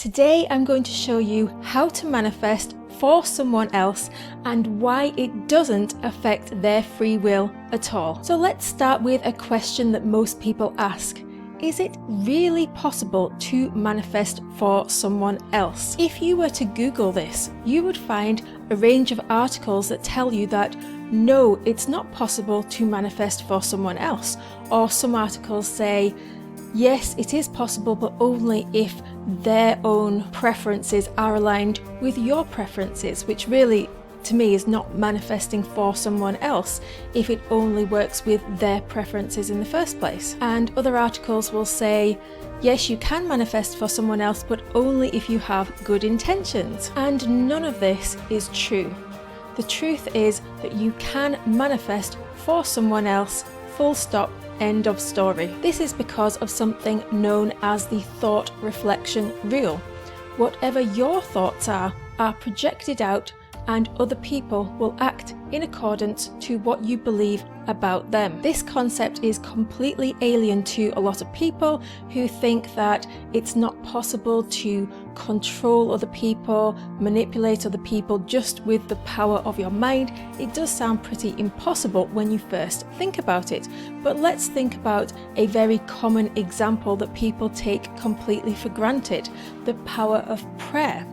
Today I'm going to show you how to manifest for someone else and why it doesn't affect their free will at all. So let's start with a question that most people ask. Is it really possible to manifest for someone else? If you were to Google this, you would find a range of articles that tell you that no, it's not possible to manifest for someone else. Or some articles say, yes, it is possible, but only if their own preferences are aligned with your preferences, which really, to me, is not manifesting for someone else if it only works with their preferences in the first place. And other articles will say, yes, you can manifest for someone else, but only if you have good intentions. And none of this is true. The truth is that you can manifest for someone else, full stop, end of story. This is because of something known as the thought reflection rule. Whatever your thoughts are projected out, and other people will act in accordance to what you believe about them. This concept is completely alien to a lot of people who think that it's not possible to control other people, manipulate other people just with the power of your mind. It does sound pretty impossible when you first think about it, but let's think about a very common example that people take completely for granted: the power of prayer.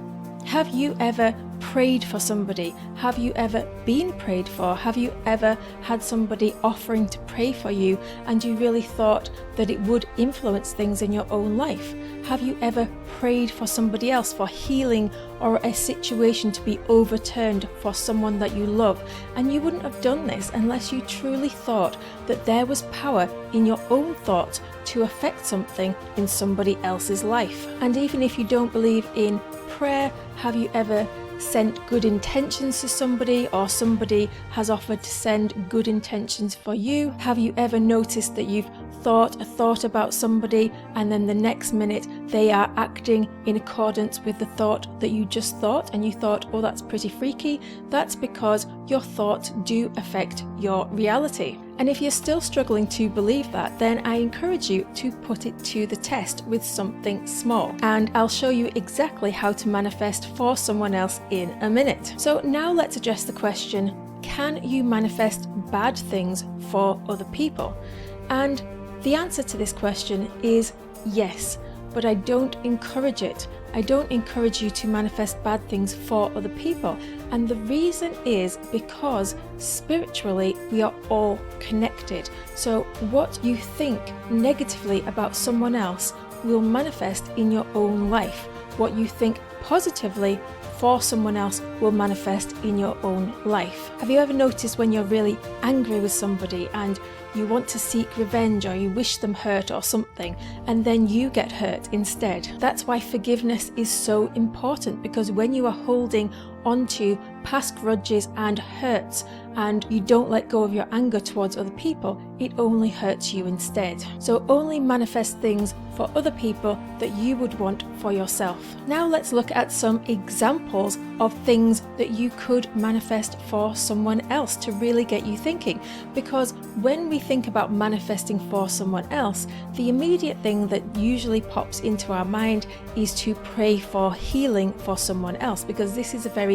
Have you ever prayed for somebody? Have you ever been prayed for? Have you ever had somebody offering to pray for you and you really thought that it would influence things in your own life? Have you ever prayed for somebody else for healing or a situation to be overturned for someone that you love? And you wouldn't have done this unless you truly thought that there was power in your own thoughts to affect something in somebody else's life. And even if you don't believe in prayer, have you ever sent good intentions to somebody, or somebody has offered to send good intentions for you? Have you ever noticed that you've thought a thought about somebody and then the next minute they are acting in accordance with the thought that you just thought, and you thought, oh, that's pretty freaky? That's because your thoughts do affect your reality. And if you're still struggling to believe that, then I encourage you to put it to the test with something small. And I'll show you exactly how to manifest for someone else in a minute. So now let's address the question, can you manifest bad things for other people? And the answer to this question is yes, but I don't encourage it. I don't encourage you to manifest bad things for other people. And the reason is because spiritually we are all connected. So what you think negatively about someone else will manifest in your own life. What you think positively for someone else will manifest in your own life. Have you ever noticed when you're really angry with somebody and you want to seek revenge, or you wish them hurt or something, and then you get hurt instead? That's why forgiveness is so important, because when you are holding onto past grudges and hurts and you don't let go of your anger towards other people, it only hurts you instead. So only manifest things for other people that you would want for yourself. Now let's look at some examples of things that you could manifest for someone else to really get you thinking. Because when we think about manifesting for someone else, the immediate thing that usually pops into our mind is to pray for healing for someone else, because this is a very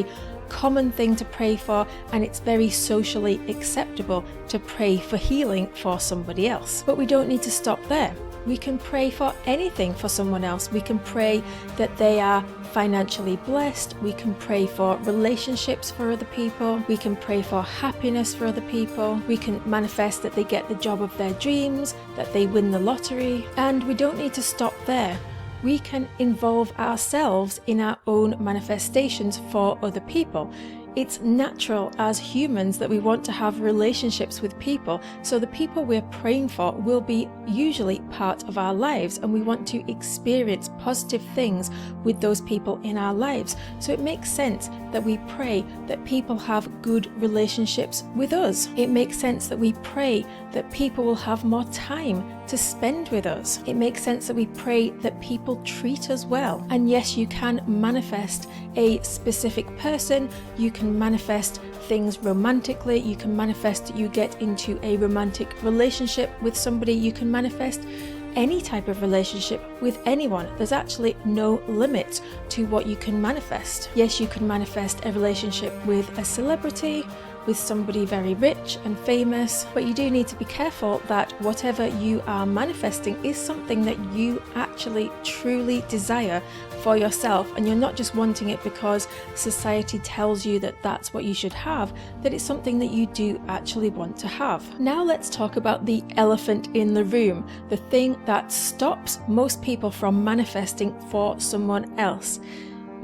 common thing to pray for, and it's very socially acceptable to pray for healing for somebody else. But we don't need to stop there. We can pray for anything for someone else. We can pray that they are financially blessed. We can pray for relationships for other people. We can pray for happiness for other people. We can manifest that they get the job of their dreams, that they win the lottery. And we don't need to stop there. We can involve ourselves in our own manifestations for other people. It's natural as humans that we want to have relationships with people, so the people we're praying for will be usually part of our lives, and we want to experience positive things with those people in our lives. So it makes sense that we pray that people have good relationships with us. It makes sense that we pray that people will have more time to spend with us. It makes sense that we pray that people treat us well. And yes, you can manifest a specific person, you can manifest things romantically, you can manifest you get into a romantic relationship with somebody, you can manifest any type of relationship with anyone. There's actually no limit to what you can manifest. Yes, you can manifest a relationship with a celebrity, with somebody very rich and famous, but you do need to be careful that whatever you are manifesting is something that you actually truly desire for yourself, and you're not just wanting it because society tells you that that's what you should have, that it's something that you do actually want to have. Now let's talk about the elephant in the room, the thing that stops most people from manifesting for someone else.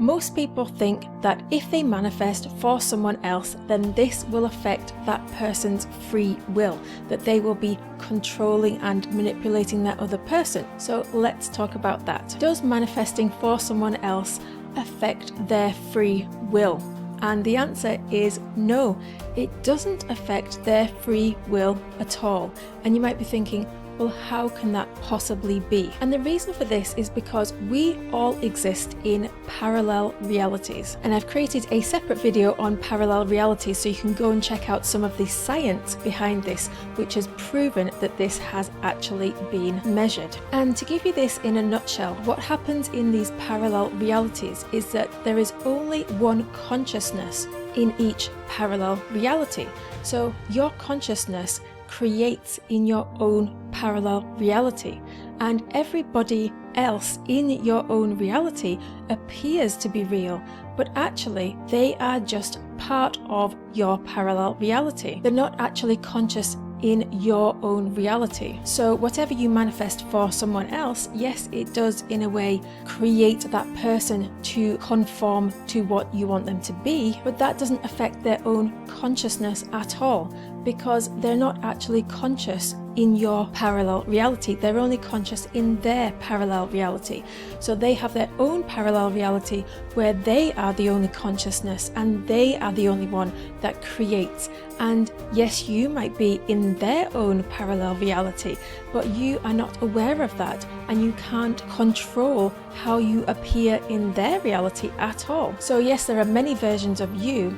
Most people think that if they manifest for someone else, then this will affect that person's free will, that they will be controlling and manipulating that other person. So let's talk about that. Does manifesting for someone else affect their free will? And the answer is no, it doesn't affect their free will at all. And you might be thinking, well, how can that possibly be? And the reason for this is because we all exist in parallel realities. And I've created a separate video on parallel realities, so you can go and check out some of the science behind this, which has proven that this has actually been measured. And to give you this in a nutshell, what happens in these parallel realities is that there is only one consciousness in each parallel reality. So your consciousness creates in your own parallel reality, and everybody else in your own reality appears to be real, but actually they are just part of your parallel reality. They're not actually conscious in your own reality. So whatever you manifest for someone else, yes, it does in a way create that person to conform to what you want them to be, but that doesn't affect their own consciousness at all, because they're not actually conscious in your parallel reality. They're only conscious in their parallel reality. So they have their own parallel reality where they are the only consciousness and they are the only one that creates. And yes, you might be in their own parallel reality, but you are not aware of that, and you can't control how you appear in their reality at all. So yes, there are many versions of you,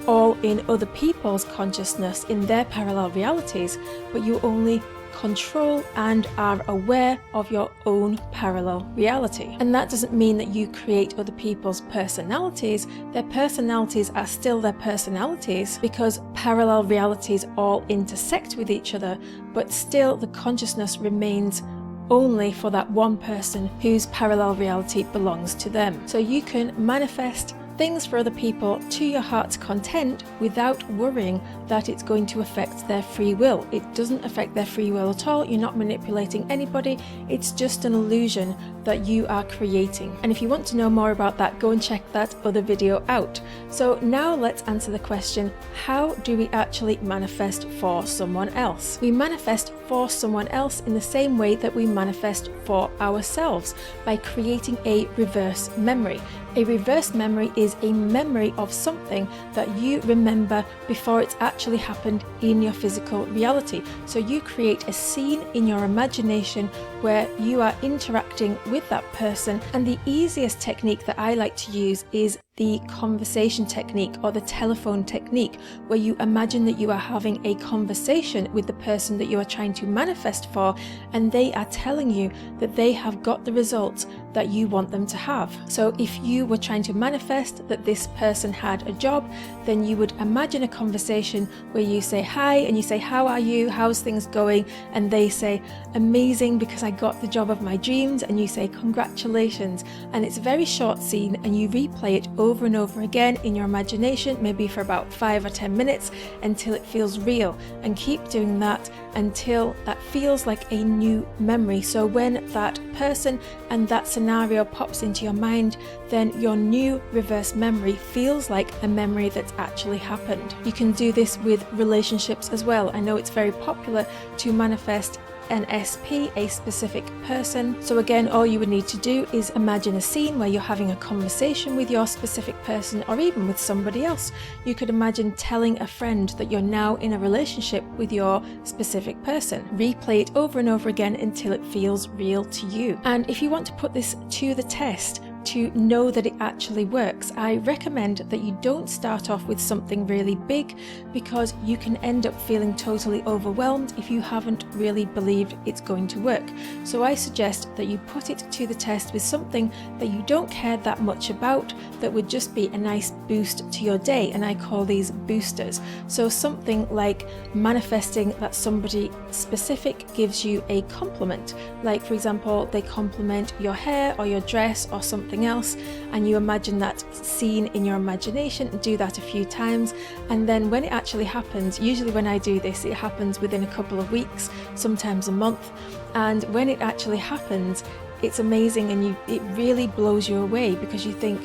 all in other people's consciousness in their parallel realities, but you only control and are aware of your own parallel reality. And that doesn't mean that you create other people's personalities. Their personalities are still their personalities, because parallel realities all intersect with each other, but still the consciousness remains only for that one person whose parallel reality belongs to them. So you can manifest things for other people to your heart's content without worrying that it's going to affect their free will. It doesn't affect their free will at all. You're not manipulating anybody. It's just an illusion that you are creating. And if you want to know more about that, go and check that other video out. So now let's answer the question, how do we actually manifest for someone else? We manifest for someone else in the same way that we manifest for ourselves, by creating a reverse memory. A reverse memory is a memory of something that you remember before it's actually happened in your physical reality. So you create a scene in your imagination where you are interacting with that person, and the easiest technique that I like to use is the conversation technique, or the telephone technique, where you imagine that you are having a conversation with the person that you are trying to manifest for, and they are telling you that they have got the results that you want them to have. So if you were trying to manifest that this person had a job, then you would imagine a conversation where you say hi, and you say, how are you, how's things going, and they say, amazing, because I got the job of my dreams, and you say, congratulations. And it's a very short scene, and you replay it over and over again in your imagination, maybe for about 5 or 10 minutes, until it feels real, and keep doing that until that feels like a new memory. So when that person and that scenario pops into your mind, then your new reverse memory feels like a memory that's actually happened. You can do this with relationships as well. I know it's very popular to manifest an SP, a specific person. So again, all you would need to do is imagine a scene where you're having a conversation with your specific person, or even with somebody else. You could imagine telling a friend that you're now in a relationship with your specific person. Replay it over and over again until it feels real to you. And if you want to put this to the test, to know that it actually works, I recommend that you don't start off with something really big, because you can end up feeling totally overwhelmed if you haven't really believed it's going to work. So I suggest that you put it to the test with something that you don't care that much about, that would just be a nice boost to your day, and I call these boosters. So something like manifesting that somebody specific gives you a compliment, like for example they compliment your hair or your dress or something else, and you imagine that scene in your imagination and do that a few times, and then when it actually happens, usually when I do this it happens within a couple of weeks, sometimes a month, and when it actually happens it's amazing, and it really blows you away, because you think,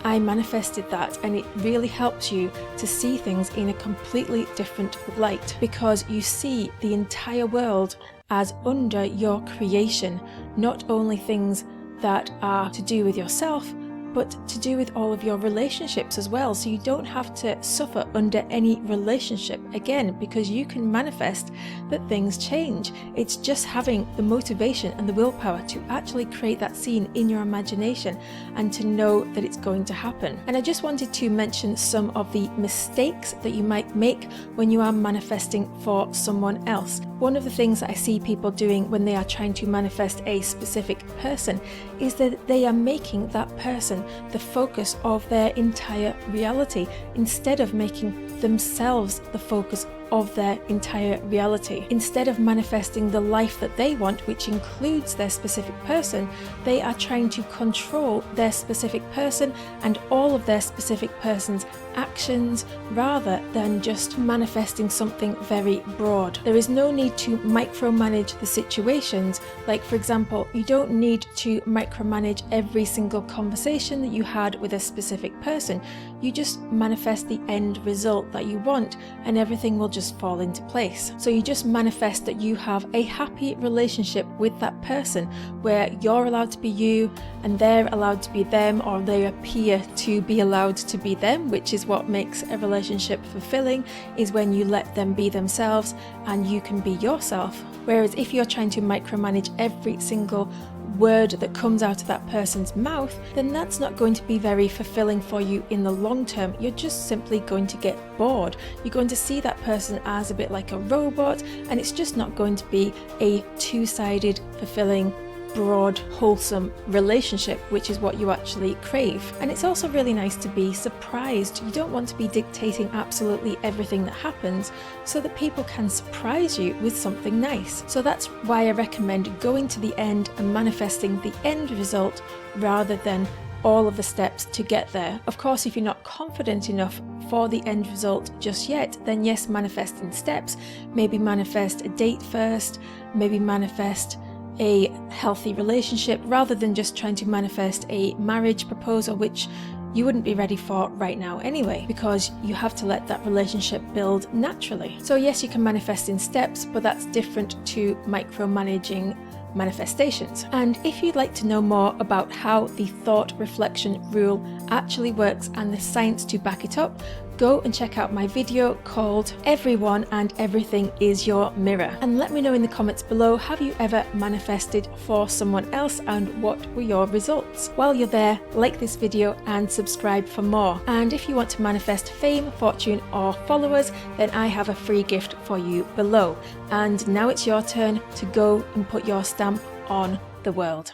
I manifested that, and it really helps you to see things in a completely different light, because you see the entire world as under your creation, not only things that are to do with yourself, but to do with all of your relationships as well. So you don't have to suffer under any relationship again, because you can manifest that things change. It's just having the motivation and the willpower to actually create that scene in your imagination and to know that it's going to happen. And I just wanted to mention some of the mistakes that you might make when you are manifesting for someone else. One of the things that I see people doing when they are trying to manifest a specific person is that they are making that person the focus of their entire reality, instead of making themselves the focus of their entire reality. Instead of manifesting the life that they want, which includes their specific person, they are trying to control their specific person and all of their specific person's actions, rather than just manifesting something very broad. There is no need to micromanage the situations. Like for example, you don't need to micromanage every single conversation that you had with a specific person. You just manifest the end result that you want, and everything will just fall into place. So you just manifest that you have a happy relationship with that person, where you're allowed to be you and they're allowed to be them, or they appear to be allowed to be them, which is what makes a relationship fulfilling, is when you let them be themselves and you can be yourself. Whereas if you're trying to micromanage every single word that comes out of that person's mouth, then that's not going to be very fulfilling for you in the long term. You're just simply going to get bored. You're going to see that person as a bit like a robot, and it's just not going to be a two-sided, fulfilling, broad, wholesome relationship, which is what you actually crave. And it's also really nice to be surprised. You don't want to be dictating absolutely everything that happens, so that people can surprise you with something nice. So that's why I recommend going to the end and manifesting the end result rather than all of the steps to get there. Of course, if you're not confident enough for the end result just yet, then yes, manifest in steps. Maybe manifest a date first, maybe manifest a healthy relationship, rather than just trying to manifest a marriage proposal, which you wouldn't be ready for right now anyway, because you have to let that relationship build naturally. So yes, you can manifest in steps, but that's different to micromanaging manifestations. And if you'd like to know more about how the thought reflection rule actually works and the science to back it up, go and check out my video called Everyone and Everything is Your Mirror. And let me know in the comments below, have you ever manifested for someone else and what were your results? While you're there, like this video and subscribe for more. And if you want to manifest fame, fortune or followers, then I have a free gift for you below. And now it's your turn to go and put your stamp on the world.